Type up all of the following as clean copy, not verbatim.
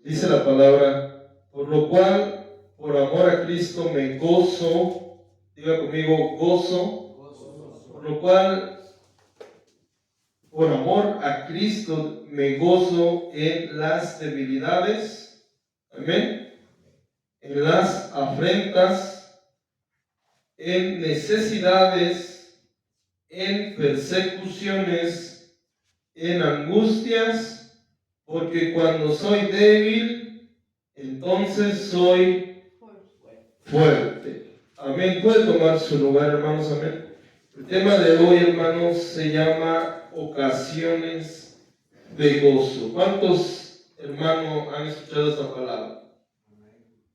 Dice la palabra, por lo cual, por amor a Cristo me gozo, diga conmigo, gozo, por lo cual, por amor a Cristo me gozo en las debilidades, amén, en las afrentas, en necesidades, en persecuciones, en angustias, porque cuando soy débil, entonces soy fuerte. Amén. Puede tomar su lugar, hermanos. Amén. El tema de hoy, hermanos, se llama ocasiones de gozo. ¿Cuántos, hermanos, han escuchado esta palabra?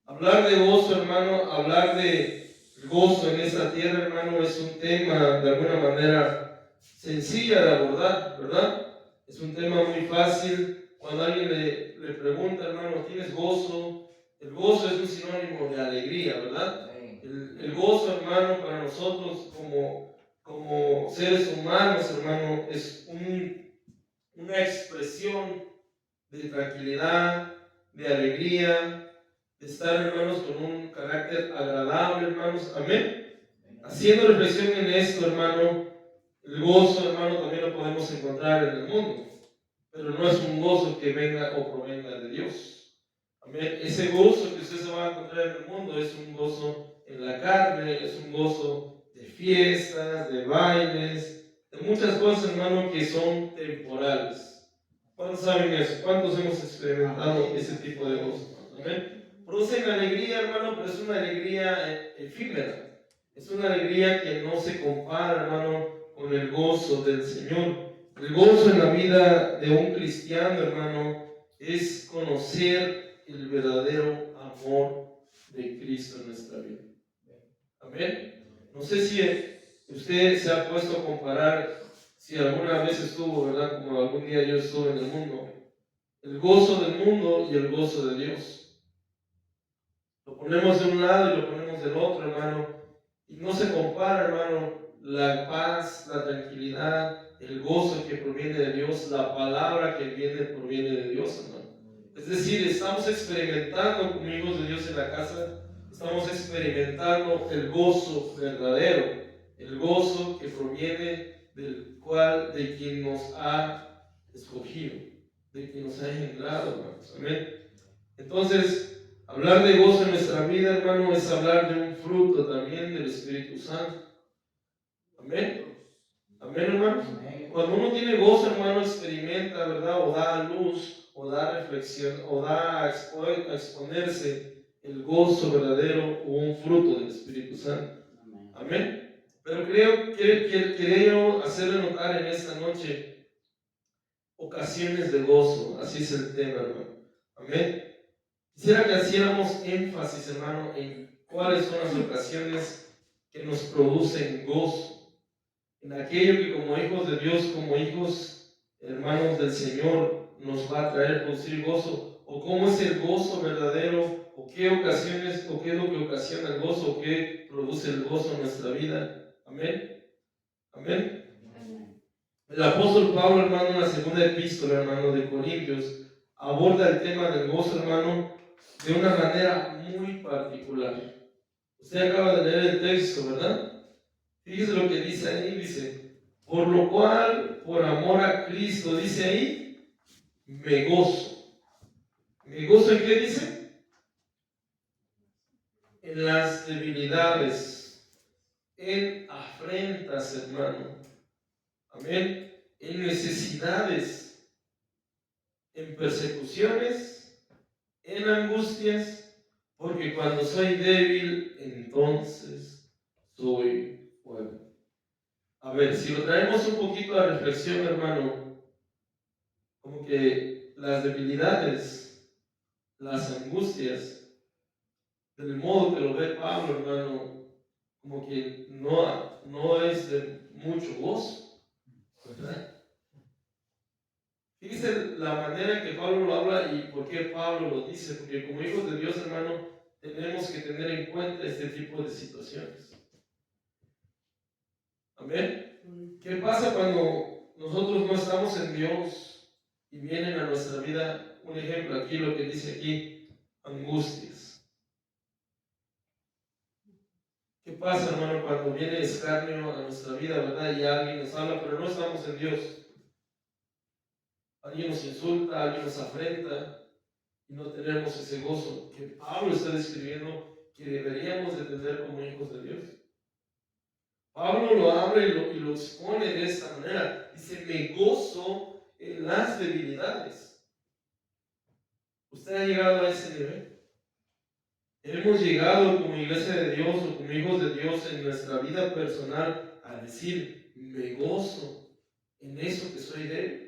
Hablar de gozo, hermano, hablar de gozo en esta tierra, hermano, es un tema de alguna manera sencilla de abordar, ¿verdad? Es un tema muy fácil. Cuando alguien le pregunta, hermano, ¿tienes gozo? El gozo es un sinónimo de alegría, ¿verdad? El gozo, hermano, para nosotros como seres humanos, hermano, es una expresión de tranquilidad, de alegría, de estar, hermanos, con un carácter agradable, hermanos. Amén. Haciendo reflexión en esto, hermano, el gozo, hermano, también lo podemos encontrar en el mundo, pero no es un gozo que venga o provenga de Dios. Amén. Ese gozo que usted se va a encontrar en el mundo es un gozo en la carne, es un gozo de fiestas, de bailes, de muchas cosas, hermano, que son temporales. ¿Cuántos saben eso? ¿Cuántos hemos experimentado ese tipo de gozo? Amén. Producen alegría, hermano, pero es una alegría efímera. Es una alegría que no se compara, hermano, con el gozo del Señor. El gozo en la vida de un cristiano, hermano, es conocer el verdadero amor de Cristo en nuestra vida. Amén. No sé si usted se ha puesto a comparar, si alguna vez estuvo, ¿verdad? Como algún día yo estuve en el mundo. El gozo del mundo y el gozo de Dios. Lo ponemos de un lado y lo ponemos del otro, hermano. Y no se compara, hermano, la paz, la tranquilidad, el gozo que proviene de Dios, la palabra que proviene de Dios, hermano. Es decir, estamos experimentando como hijos de Dios en la casa, estamos experimentando el gozo verdadero, el gozo que proviene de quien nos ha escogido, de quien nos ha engendrado, hermanos. Amén. Entonces, hablar de gozo en nuestra vida, hermano, es hablar de un fruto también del Espíritu Santo. Amén. Amén, hermanos. Cuando uno tiene gozo, hermano, experimenta, ¿verdad? O da a luz, o da reflexión, o da a exponerse el gozo verdadero o un fruto del Espíritu Santo. Amén. Pero quería hacerle notar en esta noche ocasiones de gozo. Así es el tema, hermano. Amén. Quisiera que hiciéramos énfasis, hermano, en cuáles son las ocasiones que nos producen gozo, en aquello que como hijos de Dios, como hijos hermanos del Señor, nos va a traer producir gozo, o cómo es el gozo verdadero, o qué ocasiones, o qué es lo que ocasiona el gozo, o qué produce el gozo en nuestra vida. Amén. Amén. El apóstol Pablo, hermano, en la segunda epístola, hermano, de Corintios, aborda el tema del gozo, hermano, de una manera muy particular. Usted acaba de leer el texto, ¿verdad? Fíjese lo que dice ahí, dice, por lo cual, por amor a Cristo, dice ahí, me gozo. ¿Me gozo en qué dice? En las debilidades, en afrentas, hermano. Amén. En necesidades, en persecuciones, en angustias, porque cuando soy débil, entonces soy fuerte. A ver, si lo traemos un poquito a reflexión, hermano, como que las debilidades, las angustias, del modo que lo ve Pablo, hermano, como que no es de mucho gozo, ¿verdad? Fíjense la manera en que Pablo lo habla y por qué Pablo lo dice, porque como hijos de Dios, hermano, tenemos que tener en cuenta este tipo de situaciones. Amén. ¿Qué pasa cuando nosotros no estamos en Dios y vienen a nuestra vida un ejemplo aquí, lo que dice aquí, angustias. ¿Qué pasa, hermano, cuando viene escarnio a nuestra vida, verdad? Y alguien nos habla, pero no estamos en Dios. Alguien nos insulta, alguien nos afrenta y no tenemos ese gozo que Pablo está describiendo que deberíamos de tener como hijos de Dios. Pablo lo habla y lo expone de esta manera. Dice, me gozo en las debilidades. ¿Usted ha llegado a ese nivel? Hemos llegado como iglesia de Dios o como hijos de Dios en nuestra vida personal a decir, me gozo en eso que soy débil.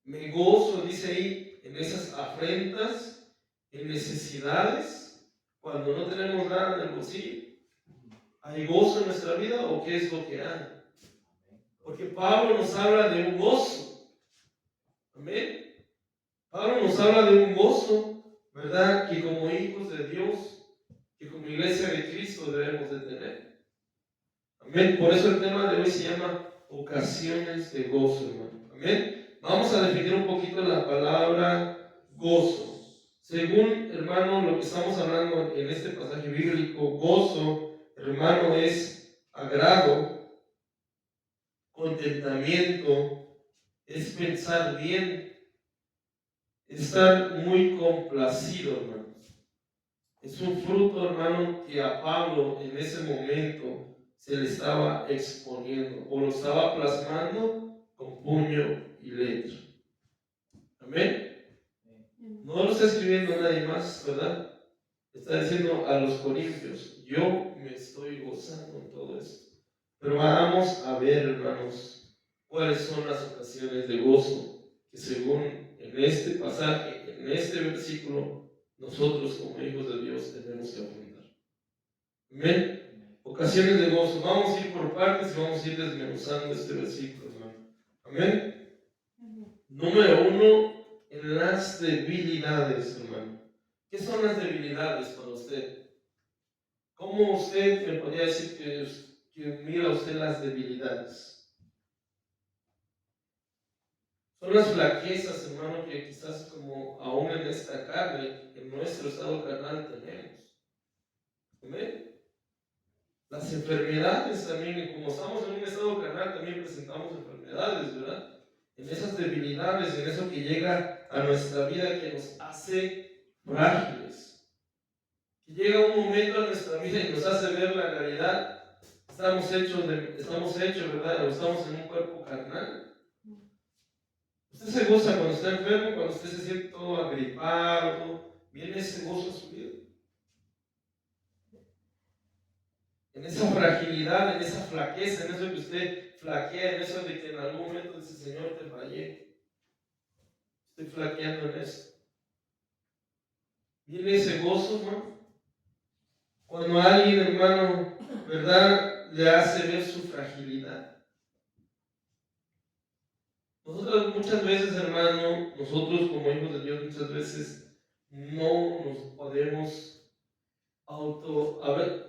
Me gozo, dice ahí, en esas afrentas, en necesidades, cuando no tenemos nada en el bolsillo. ¿Hay gozo en nuestra vida o qué es lo que hay? Porque Pablo nos habla de un gozo. Amén. Pablo nos habla de un gozo, ¿verdad? Que como hijos de Dios, que como iglesia de Cristo debemos de tener. Amén. Por eso el tema de hoy se llama ocasiones de gozo, hermano. Amén. Vamos a definir un poquito la palabra gozo. Según, hermano, lo que estamos hablando en este pasaje bíblico, gozo, hermano, es agrado, contentamiento, es pensar bien, estar muy complacido, hermanos. Es un fruto, hermano, que a Pablo en ese momento se le estaba exponiendo o lo estaba plasmando con puño y letra. Amén. No lo está escribiendo nadie más, ¿verdad? Está diciendo a los corintios, yo me estoy gozando en todo esto. Pero vamos a ver, hermanos, cuáles son las ocasiones de gozo que según en este pasaje, en este versículo, nosotros como hijos de Dios tenemos que afrontar. Amén. Ocasiones de gozo. Vamos a ir por partes y vamos a ir desmenuzando este versículo, hermano. Amén. Número 1, en las debilidades, hermano. ¿Qué son las debilidades para usted? ¿Cómo usted me podría decir que mira usted las debilidades? Son las flaquezas, hermano, que quizás como aún en esta carne, en nuestro estado carnal tenemos. Amén. Las enfermedades también, como estamos en un estado carnal, también presentamos enfermedades, ¿verdad? En esas debilidades, en eso que llega a nuestra vida que nos hace frágiles. Que llega un momento a nuestra vida y nos hace ver la realidad. Estamos hechos, ¿verdad? O estamos en un cuerpo carnal. Usted se goza cuando está enfermo, cuando usted se siente todo agripado, viene ese gozo a su vida. En esa fragilidad, en esa flaqueza, en eso que usted flaquea, en eso de que en algún momento dice, Señor, te fallé. Estoy flaqueando en esto. Viene ese gozo, hermano. Cuando alguien, hermano, ¿verdad?, le hace ver su fragilidad. Nosotros muchas veces, hermano, nosotros como hijos de Dios, muchas veces no nos podemos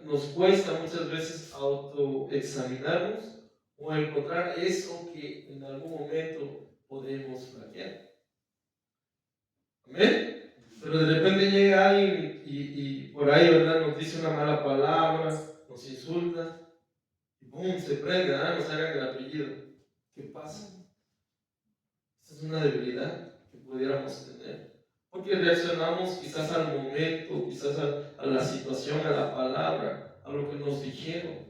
nos cuesta muchas veces autoexaminarnos o encontrar eso que en algún momento podemos flaquear. Amén. Pero de repente llega alguien y por ahí, ¿verdad?, nos dice una mala palabra, nos insulta y ¡pum!, se prende, nos hagan el apellido. ¿Qué pasa? Esa es una debilidad que pudiéramos tener. Porque reaccionamos quizás al momento, quizás a la situación, a la palabra, a lo que nos dijeron.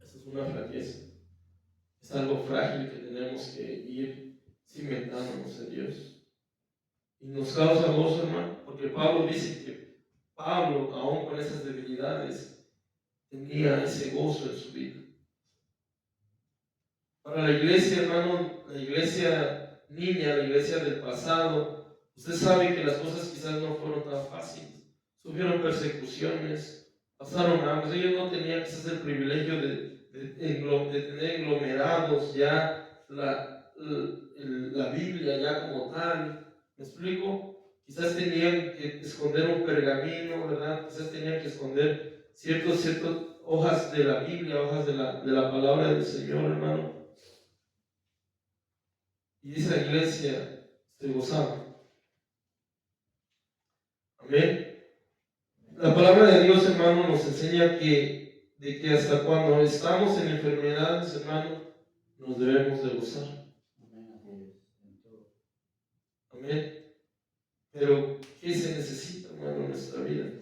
Esa es una flaqueza. Es algo frágil que tenemos que ir cimentándonos en Dios. Y nos causa gozo, hermano, porque Pablo dice que Pablo, aún con esas debilidades, tenía ese gozo en su vida. Para la iglesia, hermano, la iglesia niña, la iglesia del pasado, usted sabe que las cosas quizás no fueron tan fáciles. Sufrieron persecuciones, pasaron hambre. Ellos no tenían quizás el privilegio de tener englomerados ya la Biblia ya como tal. ¿Me explico? Quizás tenían que esconder un pergamino, ¿verdad? Quizás tenían que esconder ciertas hojas de la Biblia, hojas de la palabra del Señor, hermano. Y esa iglesia se gozaba. Amén. La palabra de Dios, hermano, nos enseña de que hasta cuando estamos en enfermedades, hermano, nos debemos de gozar. Amén. Pero, ¿qué se necesita, hermano, en nuestra vida?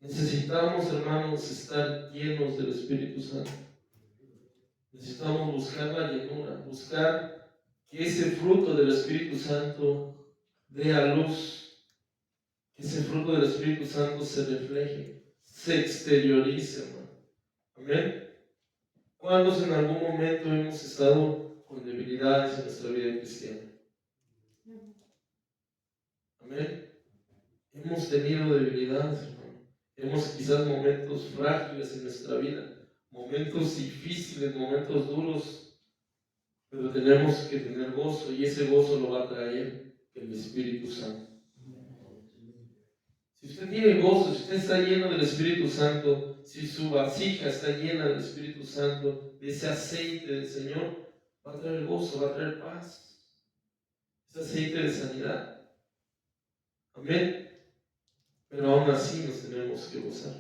Necesitamos, hermanos, estar llenos del Espíritu Santo. Necesitamos buscar la llenura, buscar que ese fruto del Espíritu Santo dé a luz, que ese fruto del Espíritu Santo se refleje, se exteriorice, hermano. Amén. ¿Cuántos en algún momento hemos estado con debilidades en nuestra vida cristiana? Amén. Hemos tenido debilidades, hermano. Hemos quizás momentos frágiles en nuestra vida, momentos difíciles, momentos duros, pero tenemos que tener gozo y ese gozo lo va a traer el Espíritu Santo. Si usted tiene gozo, si usted está lleno del Espíritu Santo, si su vasija está llena del Espíritu Santo, de ese aceite del Señor, va a traer gozo, va a traer paz, ese aceite de sanidad. Amén. Pero aún así nos tenemos que gozar,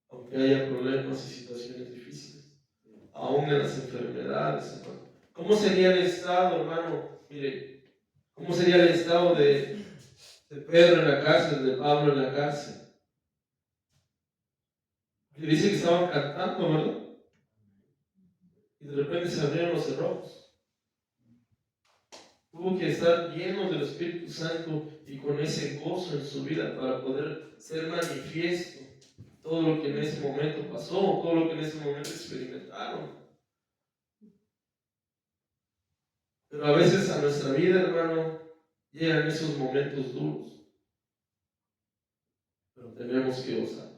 aunque haya problemas y situaciones difíciles, aún en las enfermedades, hermano. ¿Cómo sería el estado, hermano? Mire, ¿cómo sería el estado de Pedro en la cárcel, de Pablo en la cárcel? Y dice que estaban cantando, ¿verdad? Y de repente se abrieron los cerrojos. Tuvo que estar lleno del Espíritu Santo y con ese gozo en su vida para poder ser manifiesto todo lo que en ese momento pasó, todo lo que en ese momento experimentaron. Pero a veces a nuestra vida, hermano, llegan esos momentos duros. Pero tenemos que gozar.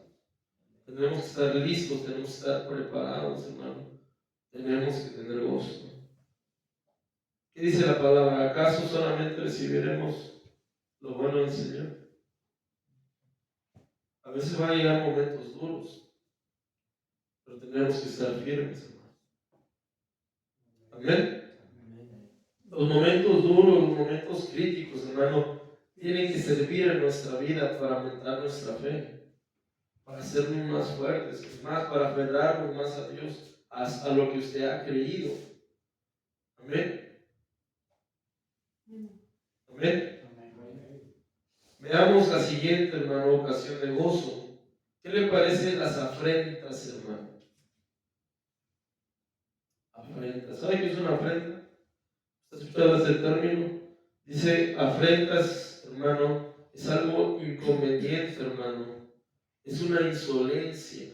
Tenemos que estar listos, tenemos que estar preparados, hermano. Tenemos que tener gozo. ¿Qué dice la palabra? ¿Acaso solamente recibiremos lo bueno del Señor? A veces van a llegar momentos duros, pero tenemos que estar firmes, hermano. Amén. Los momentos duros, los momentos críticos, hermano, tienen que servir en nuestra vida para aumentar nuestra fe, para hacernos más fuertes, más para aferrarnos más a Dios, hasta lo que usted ha creído. Amén. Amén. Veamos la siguiente, hermano, ocasión de gozo. ¿Qué le parecen las afrentas, hermano? Afrentas. ¿Sabe qué es una afrenta? ¿Has escuchado ese término? Dice afrentas, hermano, es algo inconveniente, hermano. Es una insolencia.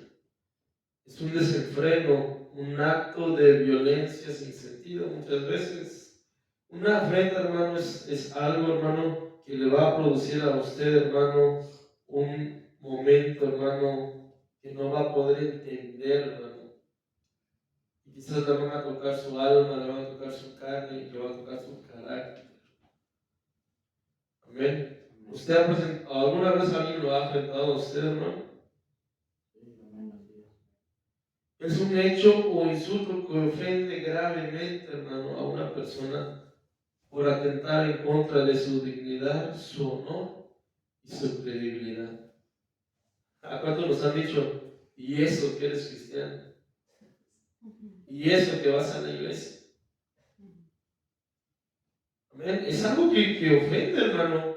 Es un desenfreno, un acto de violencia sin sentido muchas veces. Una afrenta, hermano, es algo, hermano, que le va a producir a usted, hermano, un momento, hermano, que no va a poder entender, hermano. Y quizás le van a tocar su alma, le van a tocar su carne y le van a tocar su carácter. Amén. ¿Usted alguna vez alguien lo ha afrentado a usted, hermano? Es un hecho o insulto que ofende gravemente, hermano, a una persona por atentar en contra de su dignidad, su honor y su credibilidad. ¿A cuántos nos han dicho, y eso que eres cristiano? ¿Y eso que vas a la iglesia? Amén. Es algo que ofende, hermano.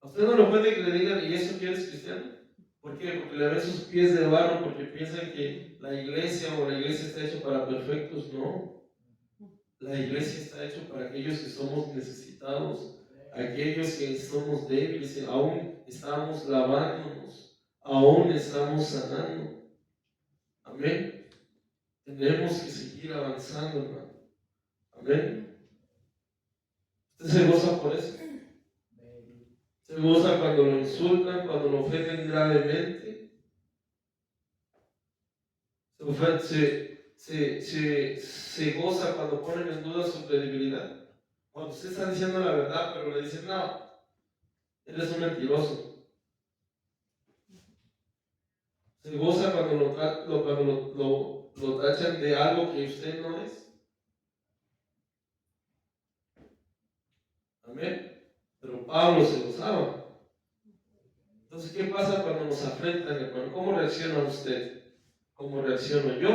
A usted no le ofende que le digan, ¿y eso que eres cristiano? ¿Por qué? Porque le ven sus pies de barro, porque piensan que la iglesia está hecha para perfectos. No. La iglesia está hecha para aquellos que somos necesitados, aquellos que somos débiles, aún estamos lavándonos, aún estamos sanando. Amén. Tenemos que seguir avanzando, hermano. Amén. ¿Usted se goza por eso? Se goza cuando lo insultan, cuando lo ofenden gravemente. Se goza cuando ponen en duda su credibilidad. Cuando usted está diciendo la verdad, pero le dicen, no, él es un mentiroso. Se goza cuando lo tachan de algo que usted no es. Amén. Pero Pablo se gozaba. Entonces, ¿qué pasa cuando nos afrentan, hermano? ¿Cómo reacciona usted? ¿Cómo reacciono yo?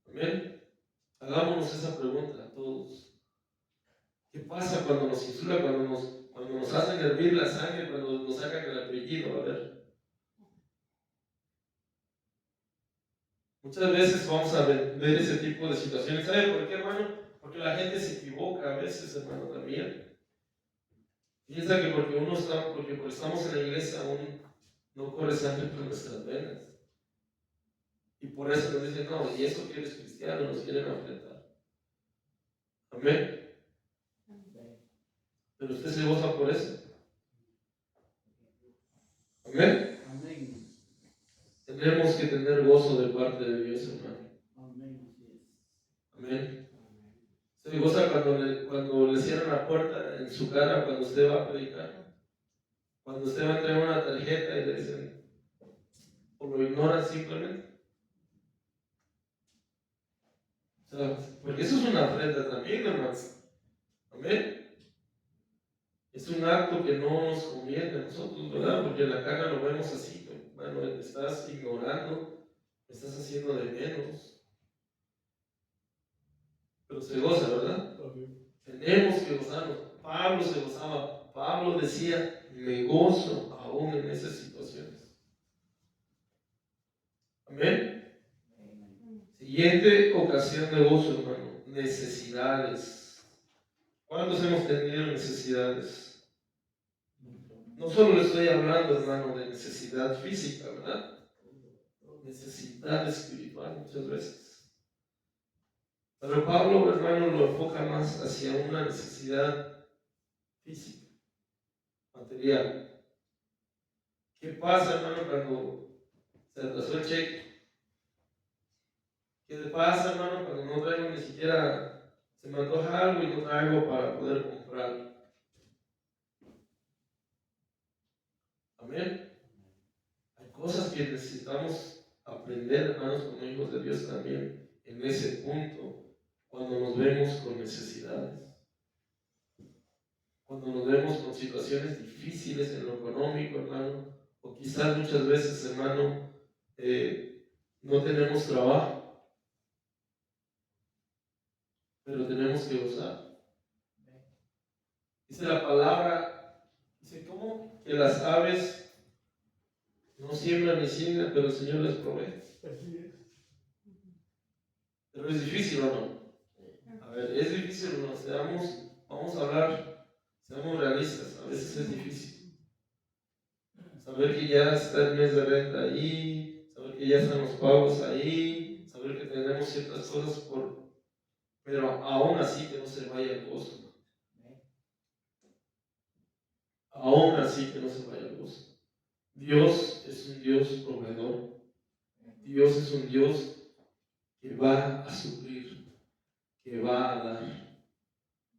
Amén. Hagámonos esa pregunta a todos. ¿Qué pasa cuando nos insultan, cuando nos hacen hervir la sangre, cuando nos sacan el apellido? A ver. Muchas veces vamos a ver ese tipo de situaciones. ¿Sabe por qué, hermano? Porque la gente se equivoca a veces, hermano, también. Piensa que porque estamos en la iglesia aún no corre sangre por nuestras venas. Y por eso nos dicen, no, y eso que eres cristiano, nos quieren enfrentar. Amén. Pero usted se goza por eso. Amén. Amén. Tenemos que tener gozo de parte de Dios, hermano. Amén. Se goza cuando le cierran la puerta en su cara cuando usted va a predicar. Cuando usted va a entregar una tarjeta y le dicen, o lo ignoran simplemente. O sea, porque eso es una afrenta también, hermanos. Amén. Es un acto que no nos conviene a nosotros, ¿verdad? Porque en la cara lo vemos así. Bueno, me estás ignorando, me estás haciendo de menos. Pero se goza, ¿verdad? Tenemos que gozarnos. Pablo se gozaba. Pablo decía, me gozo aún en esas situaciones. Amén. Siguiente ocasión de gozo, hermano. Necesidades. ¿Cuántos hemos tenido necesidades? No solo le estoy hablando, hermano, de necesidad física, ¿verdad? Necesidad espiritual muchas veces. Pero Pablo, hermano, lo enfoca más hacia una necesidad física, material. ¿Qué pasa, hermano, cuando se atrasó el cheque? ¿Qué le pasa, hermano, cuando no traigo ni siquiera, se me antoja algo y no traigo para poder comprarlo? Amén. Hay cosas que necesitamos aprender, hermanos, como hijos de Dios también, en ese punto, cuando nos vemos con necesidades, cuando nos vemos con situaciones difíciles en lo económico, hermano, o quizás muchas veces, hermano, no tenemos trabajo, pero tenemos que gozar. Dice la palabra, dice, ¿cómo? Que las aves no siembran ni ciegran, pero el Señor les provee. Pero es difícil, ¿o no? A ver, es difícil, ¿o no? Vamos a hablar, seamos realistas, a veces es difícil. Saber que ya está el mes de renta ahí, saber que ya están los pagos ahí, saber que tenemos ciertas cosas pero aún así que no se vaya el gozo. Aún así que no se vaya el gozo. Dios es un Dios proveedor. Dios es un Dios que va a suplir, que va a dar.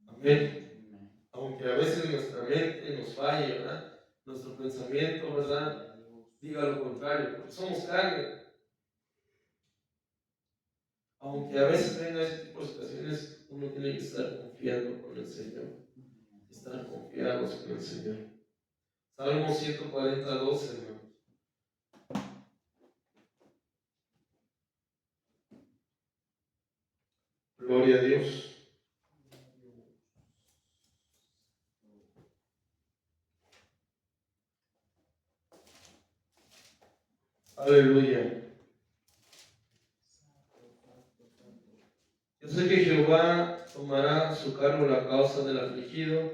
Amén. Aunque a veces nuestra mente nos falle, ¿verdad? Nuestro pensamiento, ¿verdad? Diga lo contrario, porque somos carne. Aunque a veces venga ese tipo de situaciones, uno tiene que estar confiando con el Señor. Estar confiados con el Señor. Salmo 142, hermano. Gloria a Dios. Aleluya. Yo sé que Jehová tomará a su cargo la causa del afligido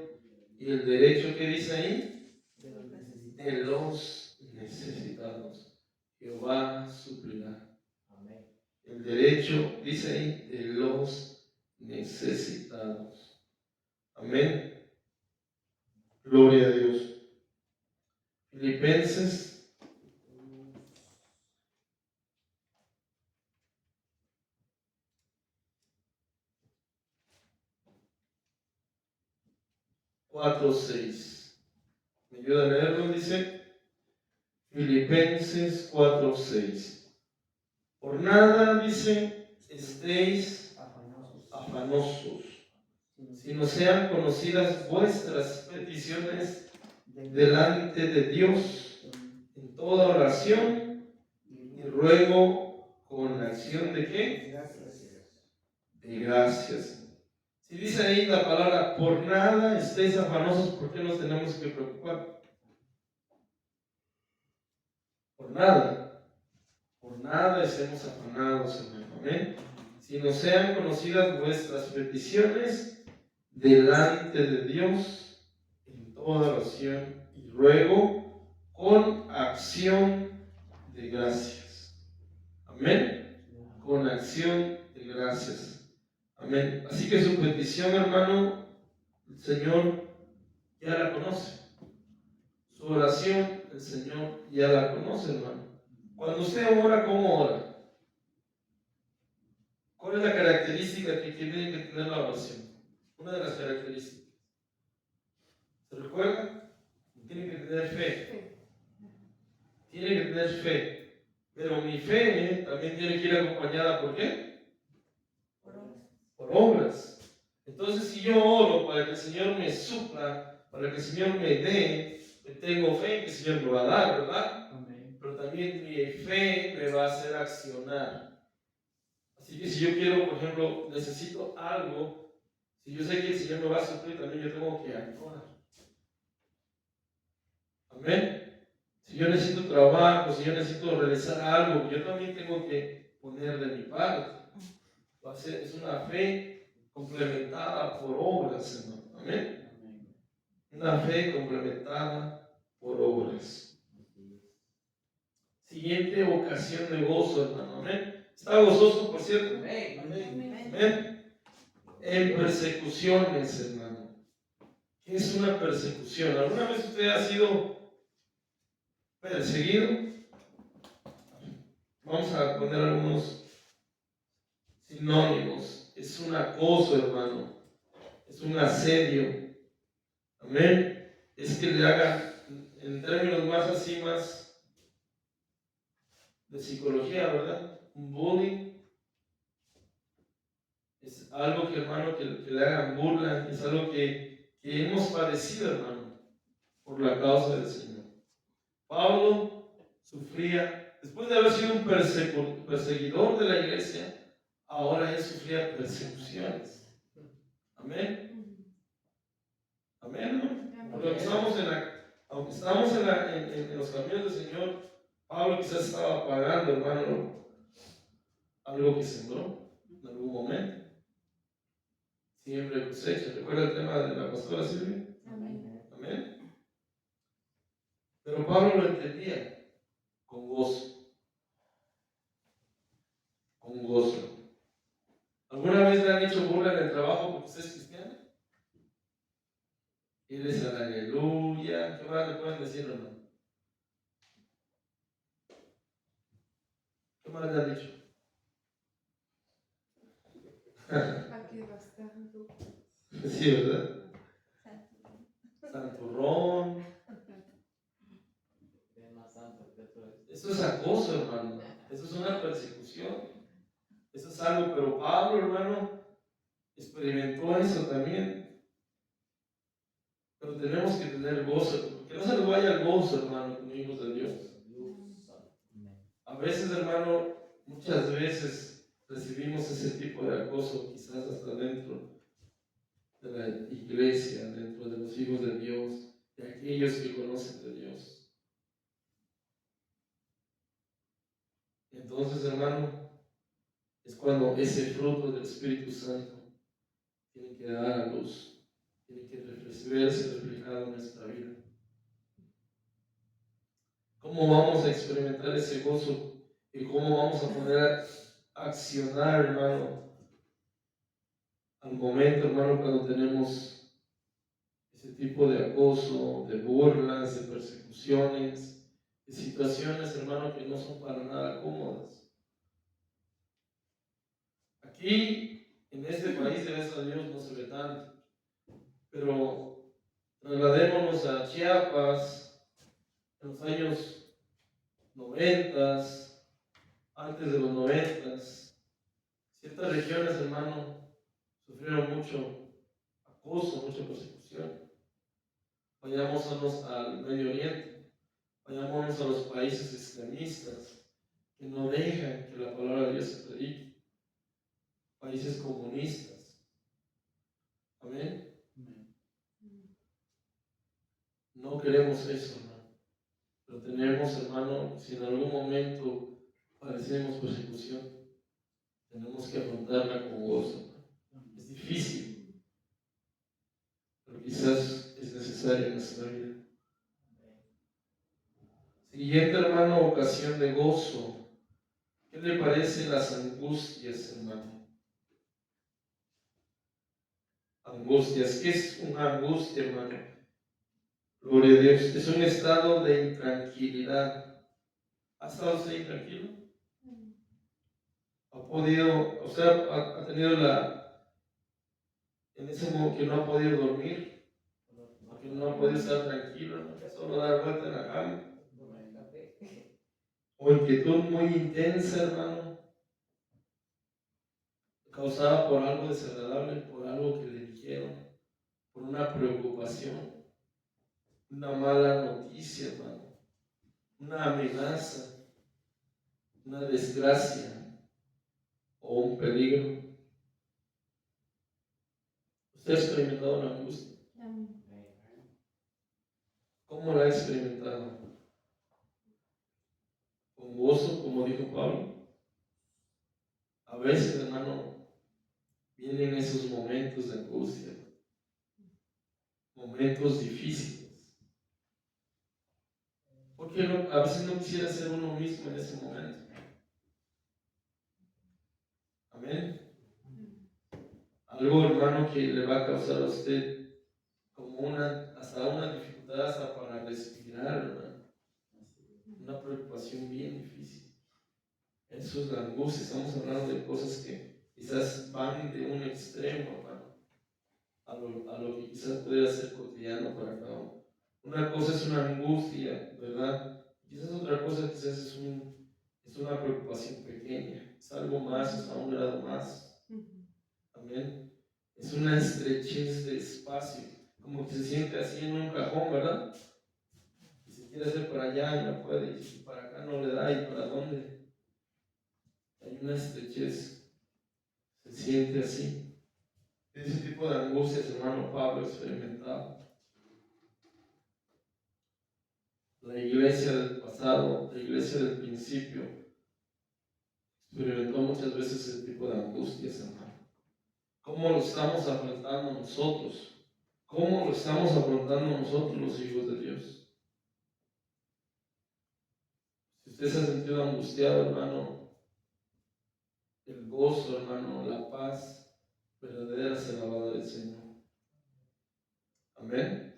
y el derecho que dice ahí de los necesitados. Jehová suplirá. El derecho dice ahí de los necesitados. Amén. Gloria a Dios. Filipenses 4:6. ¿Me ayuda a leerlo? Dice Filipenses 4:6. Por nada, dice, estéis afanosos, sino sean conocidas vuestras peticiones delante de Dios en toda oración y ruego con acción de ¿qué? De gracias. Si dice ahí la palabra, por nada estéis afanosos, ¿por qué nos tenemos que preocupar? Por nada estemos afanados, hermano. Amén. Si no sean conocidas vuestras peticiones delante de Dios en toda oración y ruego con acción de gracias. Amén. Con acción de gracias. Amén. Así que su petición, hermano, el Señor ya la conoce. Su oración, el Señor ya la conoce, hermano. Cuando usted ora, ¿cómo ora? ¿Cuál es la característica que tiene que tener la oración? Una de las características. ¿Se recuerda? Tiene que tener fe. Tiene que tener fe. Pero mi fe también tiene que ir acompañada ¿por qué? Por obras. Entonces, si yo oro para que el Señor me supla, para que el Señor me dé, tengo fe que el Señor me va a dar, ¿verdad? Amén. Pero también mi fe me va a hacer accionar. Así que si yo quiero, por ejemplo, necesito algo, si yo sé que el Señor me va a suplir, también yo tengo que actuar. Amén. Si yo necesito trabajo, si yo necesito realizar algo, yo también tengo que poner de mi parte. Es una fe complementada por obras, hermano. Amén. Una fe complementada por obras. Siguiente ocasión de gozo, hermano. Amén. ¿Está gozoso, por cierto? Amén. Amén. En persecuciones, hermano. ¿Qué es una persecución? ¿Alguna vez usted ha sido perseguido? Vamos a poner algunos sinónimos. Es un acoso, hermano. Es un asedio. Amén. Es que le hagan, en términos más así, más de psicología, ¿verdad? Un bullying. Es algo que, hermano, que le hagan burla. Es algo que hemos padecido, hermano, por la causa del Señor. Pablo sufría, después de haber sido un perseguidor de la iglesia, ahora él sufría persecuciones. Amén. Amén, ¿no? Porque aunque estamos en los caminos del Señor, Pablo quizás estaba pagando, hermano, algo que sembró en algún momento. Siempre cosecha. ¿Recuerda el tema de la pastora Silvia? Amén. Amén. Pero Pablo lo entendía con gozo. Con gozo. ¿Alguna vez le han hecho burla en el trabajo porque usted es cristiano? Y le dicen aleluya. ¿Qué más le pueden decir, hermano? ¿Qué más le han dicho? Aquí bastante. Sí, ¿verdad? Santurrón. Eso es acoso, hermano. Eso es una persecución. Eso es algo, pero Pablo, hermano, experimentó eso también. Pero tenemos que tener gozo. Que no se nos vaya el gozo, hermano, como hijos de Dios. A veces, hermano, muchas veces recibimos ese tipo de acoso, quizás hasta dentro de la iglesia, dentro de los hijos de Dios, de aquellos que conocen de Dios. Entonces, hermano, es cuando ese fruto del Espíritu Santo tiene que dar a luz, tiene que verse reflejado en nuestra vida. ¿Cómo vamos a experimentar ese gozo y cómo vamos a poder accionar, hermano, al momento, hermano, cuando tenemos ese tipo de acoso, de burlas, de persecuciones, de situaciones, hermano, que no son para nada cómodas? Aquí, en este país, gracias a Dios, no se ve tanto, pero trasladémonos a Chiapas en los años 90, antes de los 90, ciertas regiones, hermano, sufrieron mucho acoso, mucha persecución. Vayámonos al Medio Oriente, vayámonos a los países extremistas que no dejan que la palabra de Dios se predique, países comunistas. Amén. No queremos eso, hermano. Pero tenemos, hermano, si en algún momento padecemos persecución, tenemos que afrontarla con gozo. Es difícil, pero quizás es necesario en nuestra vida. Siguiente, hermano, ocasión de gozo. ¿Qué le parecen las angustias, hermano? Angustias. ¿Qué es una angustia, hermano? Gloria a Dios. Es un estado de intranquilidad. ¿Ha estado usted intranquilo? ¿Ha podido, usted ha tenido en ese momento que no ha podido dormir? Que no ha podido estar tranquilo, ¿no? Solo dar vuelta en la cama? O inquietud muy intensa, hermano, causada por algo desagradable, por algo que le dijeron, por una preocupación, una mala noticia, hermano, una amenaza, una desgracia o un peligro. ¿Usted ha experimentado la angustia? ¿Cómo la ha experimentado? ¿Con gozo, como dijo Pablo? A veces, hermano, vienen esos momentos de angustia, momentos difíciles. Porque a veces no quisiera ser uno mismo en ese momento. Amén. Algo, hermano, que le va a causar a usted como hasta una dificultad hasta para respirar, hermano. Una preocupación bien difícil. Eso es la angustia. Estamos hablando de cosas que quizás van de un extremo, hermano, a lo que quizás pudiera ser cotidiano para cada uno. Una cosa es una angustia, ¿verdad? Quizás otra cosa quizás es una preocupación pequeña. Es algo más, es a un grado más. Amén. Es una estrechez de espacio, como que se siente así en un cajón, ¿verdad? Y se quiere hacer para allá y no puede, y para acá no le da, y para dónde. Hay una estrechez, se siente así. Ese tipo de angustias, hermano Pablo, experimentado. La iglesia del pasado, la iglesia del principio, experimentó muchas veces ese tipo de angustias, hermano. ¿Cómo lo estamos afrontando nosotros? ¿Cómo lo estamos afrontando nosotros, los hijos de Dios? Si usted se ha sentido angustiado, hermano, el gozo, hermano, la paz verdadera se la va a dar el Señor. Amén.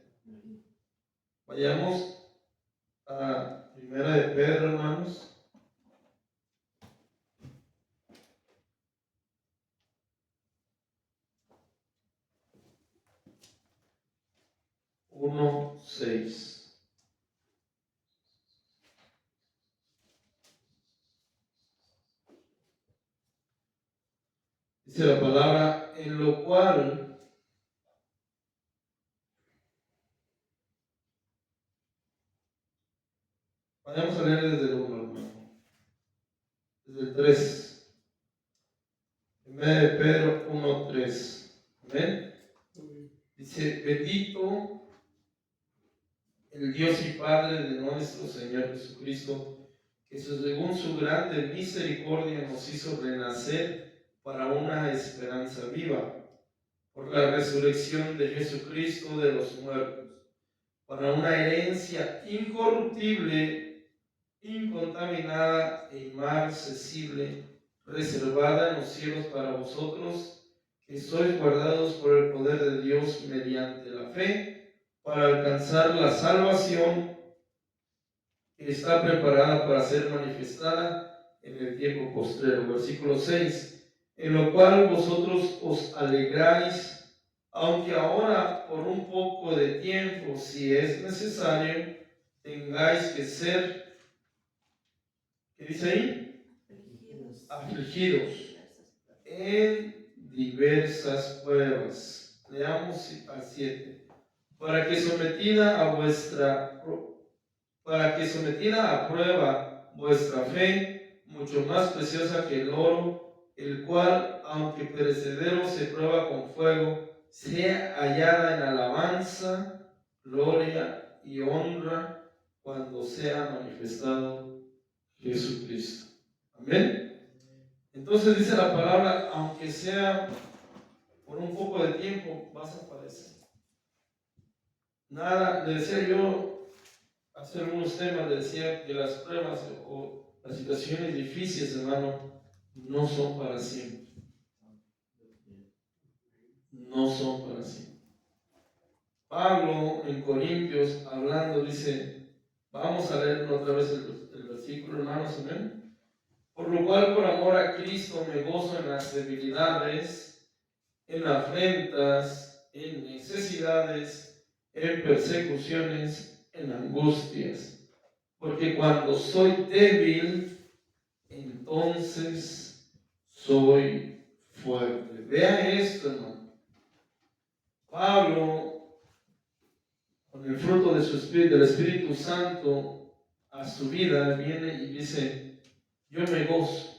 Vayamos a Primera de Pedro, hermanos. Uno, 6. Dice la palabra, en lo cual vayamos a leer desde el 1, hermano. Desde el 3. Primera de Pedro 1, 3. Amén. Dice, bendito el Dios y Padre de nuestro Señor Jesucristo, que según su grande misericordia nos hizo renacer para una esperanza viva, por la resurrección de Jesucristo de los muertos, para una herencia incorruptible, incontaminada e inmarcesible, reservada en los cielos para vosotros, que sois guardados por el poder de Dios mediante la fe, para alcanzar la salvación que está preparada para ser manifestada en el tiempo postrero. Versículo 6, en lo cual vosotros os alegráis, aunque ahora por un poco de tiempo, si es necesario, tengáis que ser, ¿qué dice ahí? Afligidos en diversas pruebas, Leamos al 7. Para que sometida a prueba vuestra fe, mucho más preciosa que el oro, el cual, aunque perecedero, se prueba con fuego, sea hallada en alabanza, gloria y honra cuando sea manifestado Jesucristo. Amén. Entonces dice la palabra, aunque sea por un poco de tiempo, vas a padecer. Nada, le decía yo, hace algunos temas, le decía que las pruebas o las situaciones difíciles, hermano, no son para siempre. No son para siempre. Pablo en Corintios, hablando, dice, vamos a leer otra vez el versículo, hermanos, amén. Por lo cual, por amor a Cristo, me gozo en las debilidades, en afrentas, en necesidades, en persecuciones, en angustias. Porque cuando soy débil, entonces soy fuerte. Vea esto, hermano. Pablo, con el fruto de su espíritu, del Espíritu Santo, a su vida, viene y dice, yo me gozo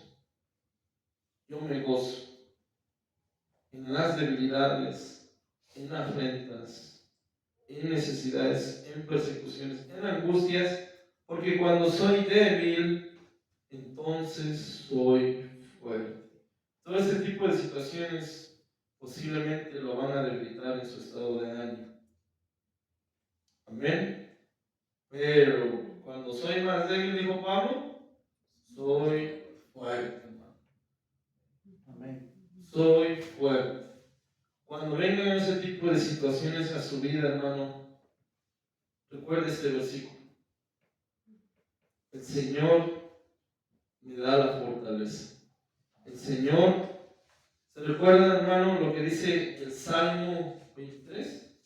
en las debilidades, en afrentas, en necesidades, en persecuciones, en angustias, porque cuando soy débil, entonces soy fuerte. Todo este tipo de situaciones posiblemente lo van a debilitar en su estado de ánimo. Amén. Pero cuando soy más débil, dijo Pablo, soy fuerte, hermano. Amén. Soy fuerte. Cuando vengan ese tipo de situaciones a su vida, hermano, recuerde este versículo. El Señor me da la fortaleza. El Señor, ¿se recuerda, hermano, lo que dice el Salmo 23?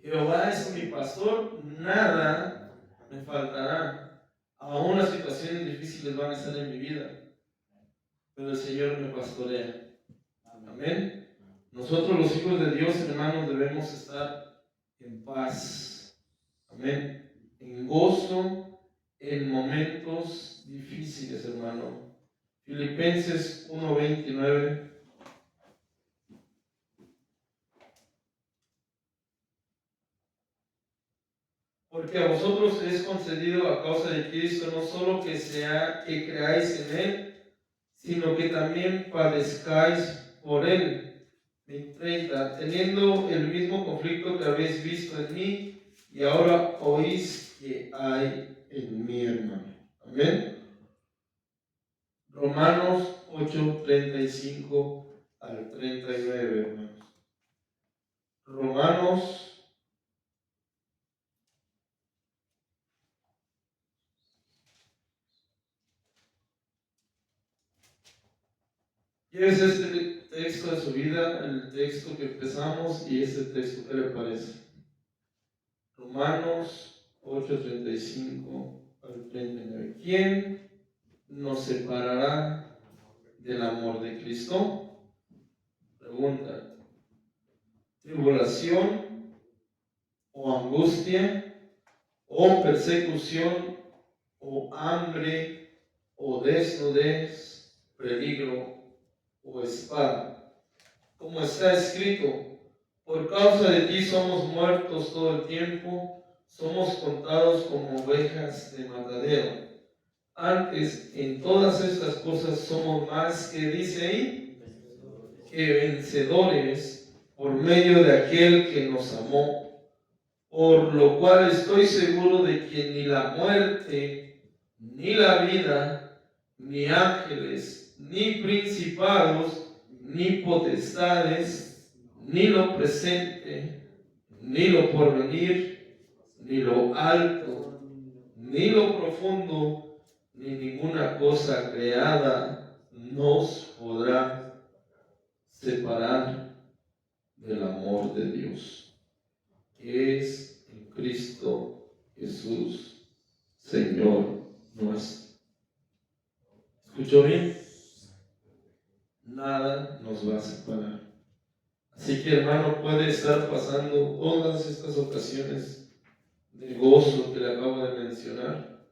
Jehová es mi pastor, nada me faltará. Aún las situaciones difíciles van a estar en mi vida, pero el Señor me pastorea. Amén. Nosotros los hijos de Dios, hermanos, debemos estar en paz. Amén. En gozo en momentos difíciles, hermano. Filipenses 1:29. Porque a vosotros es concedido a causa de Cristo no solo que creáis en Él, sino que también padezcáis por Él. 30. Teniendo el mismo conflicto que habéis visto en mí y ahora oís que hay en mí, hermano. Amén. Romanos 8:35 al 39, hermanos. Romanos. ¿Qué es este texto de su vida? El texto que empezamos y este texto, ¿qué le parece? Romanos 8:35 al 39. ¿Quién nos separará del amor de Cristo? Pregunta. ¿Tribulación o angustia o persecución o hambre o desnudez, peligro o espada? Como está escrito, por causa de ti somos muertos todo el tiempo, somos contados como ovejas de matadero. Antes, en todas estas cosas somos más que dice ahí, que vencedores por medio de aquel que nos amó. Por lo cual estoy seguro de que ni la muerte, ni la vida, ni ángeles, ni principados, ni potestades, ni lo presente, ni lo porvenir, ni lo alto, ni lo profundo, ni ninguna cosa creada nos podrá separar del amor de Dios, que es en Cristo Jesús, Señor nuestro. ¿Escuchó bien? Nada nos va a separar. estar pasando todas estas ocasiones de gozo que le acabo de mencionar,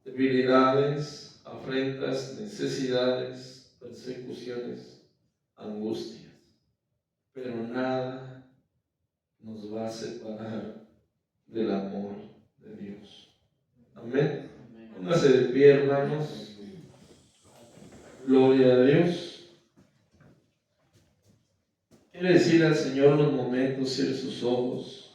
debilidades, afrentas, necesidades, persecuciones, angustias, pero nada nos va a separar del amor de Dios. Amén. Póngase de pie, hermanos. Gloria a Dios. Quiere decir al Señor los momentos, cierre sus ojos.